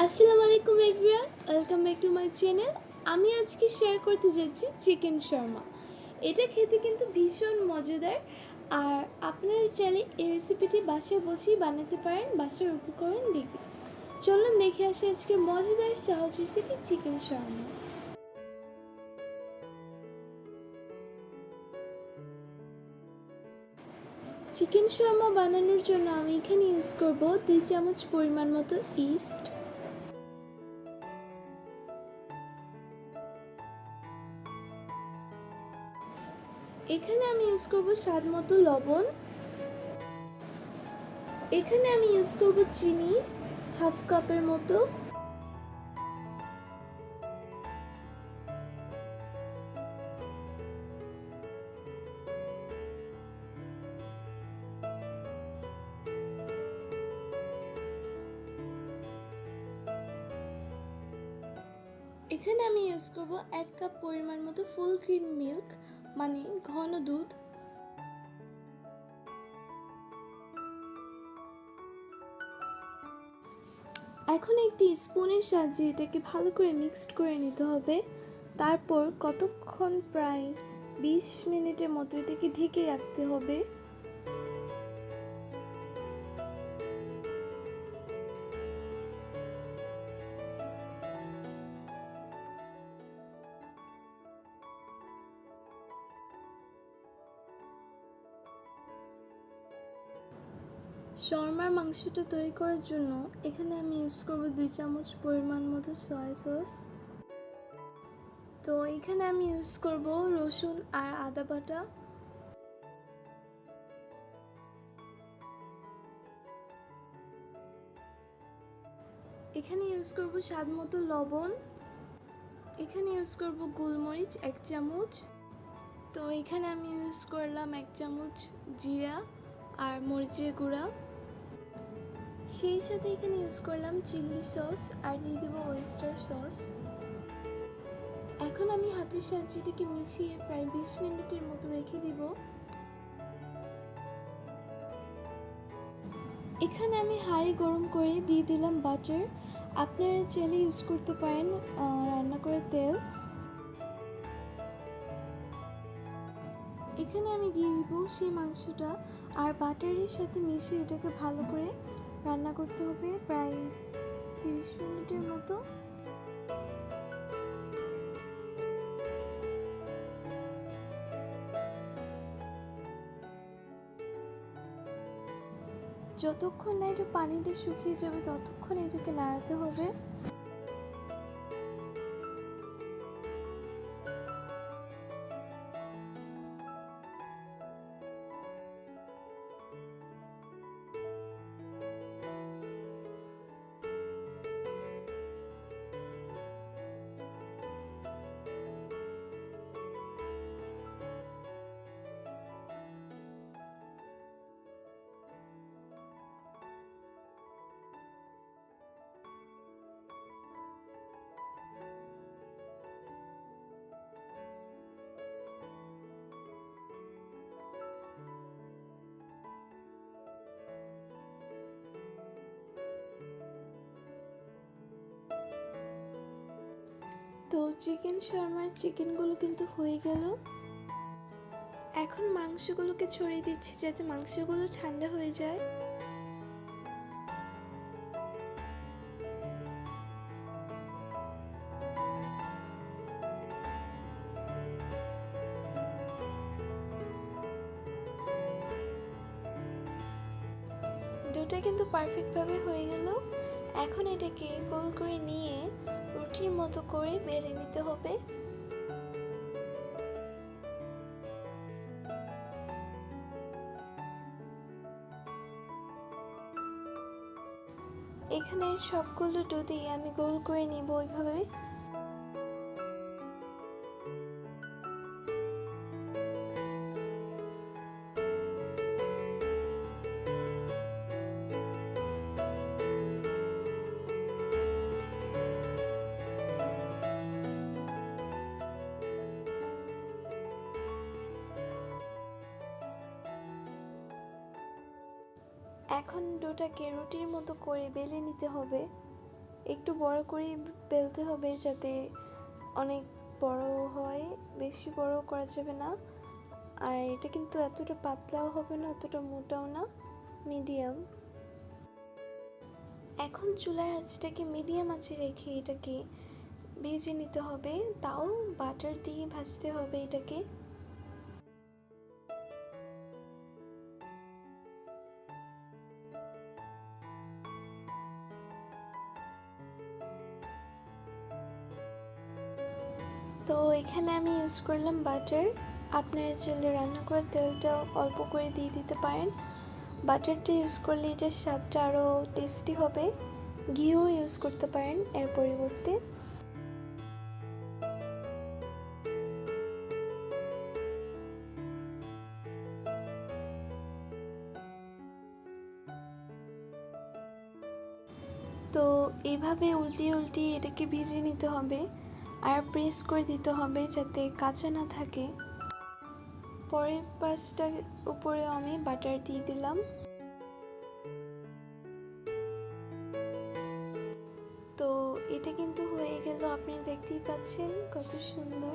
আসসালামু আলাইকুম everyone, welcome back to my channel. আমি আজকে শেয়ার করতে যাচ্ছি চিকেন শর্মা। এটা খেতে কিন্তু ভীষণ মজাদার। আর আপনারা চাইলে এই রেসিপিটি বাসায় বসেই বানাতে পারেন বাসার উপকরণ দেখে। চলুন দেখে আসি আজকের মজাদার সহজ recipe chicken Sharma. Chicken Sharma বানানোর জন্য আমি এখানে ইউজ করব 2 চামচ পরিমাণ মতো ইস্ট। এখানে আমি ইউজ করব স্বাদ মতো লবণ। এখানে আমি ইউজ করব চিনি হাফ কাপের মতো। এখানে আমি ইউজ করব 1 কাপ পরিমাণ মতো ফুল ক্রিম মিল্ক, মানে ঘন দুধ। এখন একটি স্পুনের সাহায্যে এটাকে ভালো করে মিক্সড করে নিতে হবে। তারপর কতক্ষণ প্রায় 20 মিনিটের মতো এটাকে ঢেকে রাখতে হবে। শর্মার মাংসটা তৈরি করার জন্য এখানে আমি ইউজ করব 2 চামচ পরিমাণ মতো সয়া সস। তো এখানে আমি ইউজ করব রসুন আর আদা বাটা। এখানে ইউজ করব স্বাদ মতো লবণ। এখানে ইউজ করব গোলমরিচ 1 চামচ। তো এখানে আমি ইউজ করলাম 1 চামচ জিরা আর মরিচের গুঁড়া। সেই সাথে এখানে ইউজ করলাম চিলি সস আর দিয়ে দেবো ওয়েস্টার সস। এখন আমি হাতের সাহায্যে এটাকে মিশিয়ে প্রায় 20 মিনিটের মতো রেখে দিব। এখানে আমি হাঁড়ি গরম করে দিয়ে দিলাম বাটার। আপনারা চাইলে ইউজ করতে পারেন রান্না করে তেল। এখানে আমি দিয়ে দিব সেই মাংসটা আর বাটারের সাথে মিশিয়ে এটাকে ভালো করে রান্না করতে হবে প্রায় 30 মিনিটের মতো। যতক্ষণ না এটা পানিটা শুকিয়ে যাবে ততক্ষণ এটাকে নাড়াতে হবে। তো চিকেন শর্মার চিকেনগুলো কিন্তু হয়ে গেল। এখন মাংসগুলোকে ছড়িয়ে দিচ্ছি যাতে মাংসগুলো ঠান্ডা হয়ে যায়। দুটো কিন্তু পারফেক্টভাবে হয়ে গেল। এখন এটাকে গোল করে নিয়ে রুটির মতো করে বেলে নিতে হবে। এখানে সবগুলো ডো দিয়ে আমি গোল করে নিব ওইভাবে। এখন ডোটাকে রুটির মতো করে বেলে নিতে হবে। একটু বড় করে বেলতে হবে যাতে অনেক বড় হয়, বেশি বড় করা যাবে না। আর এটা কিন্তু এতটা পাতলাও হবে না, অতটা মোটাও না, মিডিয়াম। এখন চুলার আঁচটাকে মিডিয়াম আঁচে রেখে এটাকে ভেজে নিতে হবে, তাও বাটার দিয়ে ভাজতে হবে এটাকে। তো এখানে আমি ইউজ করলাম বাটার। আপনারা চাইলে রান্না করা তেলটা অল্প করে দিয়ে দিতে পারেন। বাটারটা ইউজ করলে এটার স্বাদটা আরও টেস্টি হবে। ঘিও ইউজ করতে পারেন এর পরিবর্তে। তো এইভাবে উল্টিয়ে উল্টিয়ে এটাকে ভিজিয়ে নিতে হবে আর প্রেস করে দিতে হবে যাতে কাঁচা না থাকে। পরের পাশটার উপরে আমি বাটার দিয়ে দিলাম। তো এটা কিন্তু হয়ে গেল, আপনি দেখতেই পাচ্ছেন কত সুন্দর,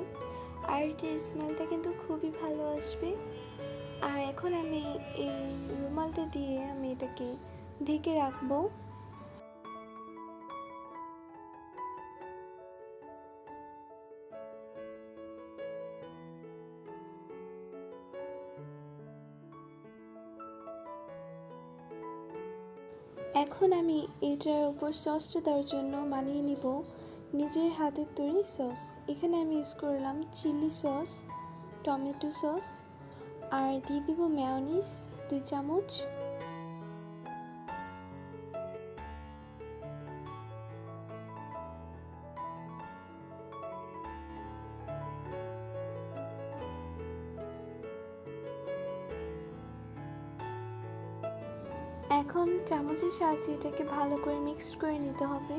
আর এটার স্মেলটা কিন্তু খুবই ভালো আসবে। আর এখন আমি এই রুমালটা দিয়ে আমি এটাকে ঢেকে রাখবো। এখন আমি এটার উপর সসটা দেওয়ার জন্য বানিয়ে নিব নিজের হাতের তৈরি সস। এখানে আমি ইউজ করলাম চিলি সস, টমেটো সস, আর দিয়ে দিব মেয়োনিজ 2 চামচ। এখন চামচের সাহায্যে এটাকে ভালো করে মিক্সড করে নিতে হবে।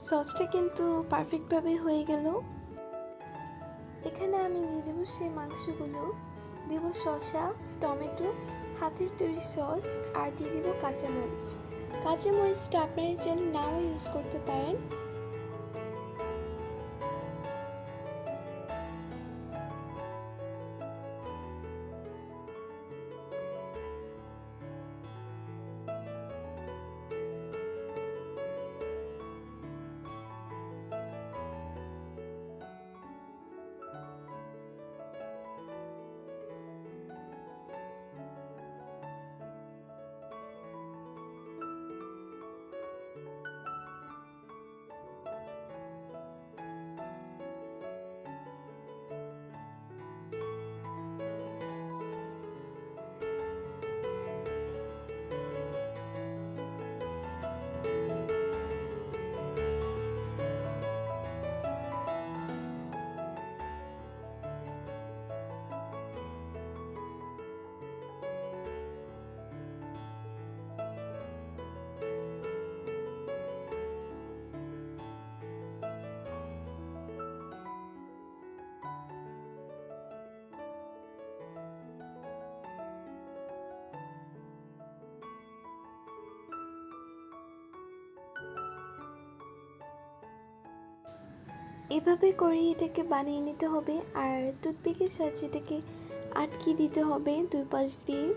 সসটা কিন্তু পারফেক্টভাবে হয়ে গেল। এখানে আমি দিয়ে দেবো সেই মাংসগুলো, দেবো শসা, টমেটো, হাতের তৈরি সস, আর দিয়ে দেবো কাঁচামরিচ। কাঁচামরিচটা আপনারা চাইলে নাও ইউজ করতে পারেন। এভাবে করে এটাকে বানিয়ে নিতে হবে, আর টুথপিকের সাহায্যে এটাকে আটকে দিতে হবে 2 পাশ দিয়ে।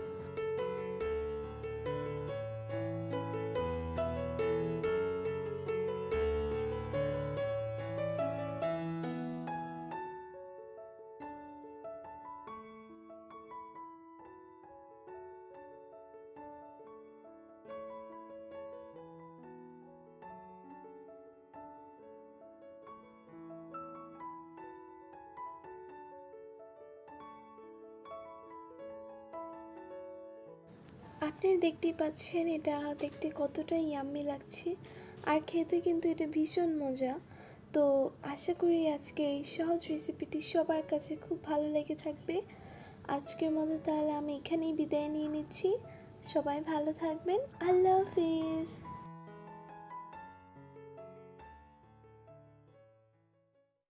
আপনারা দেখতেই পাচ্ছেন এটা দেখতে কতটা ইয়াম্মি লাগছে, আর খেতে কিন্তু এটা ভীষণ মজা। তো আশা করি আজকে এই সহজ রেসিপিটি সবার কাছে খুব ভালো লেগে থাকবে। আজকের মতো তাহলে আমি এখানেই বিদায় নিয়ে নিচ্ছি। সবাই ভালো থাকবেন। আল্লাহ হাফিজ।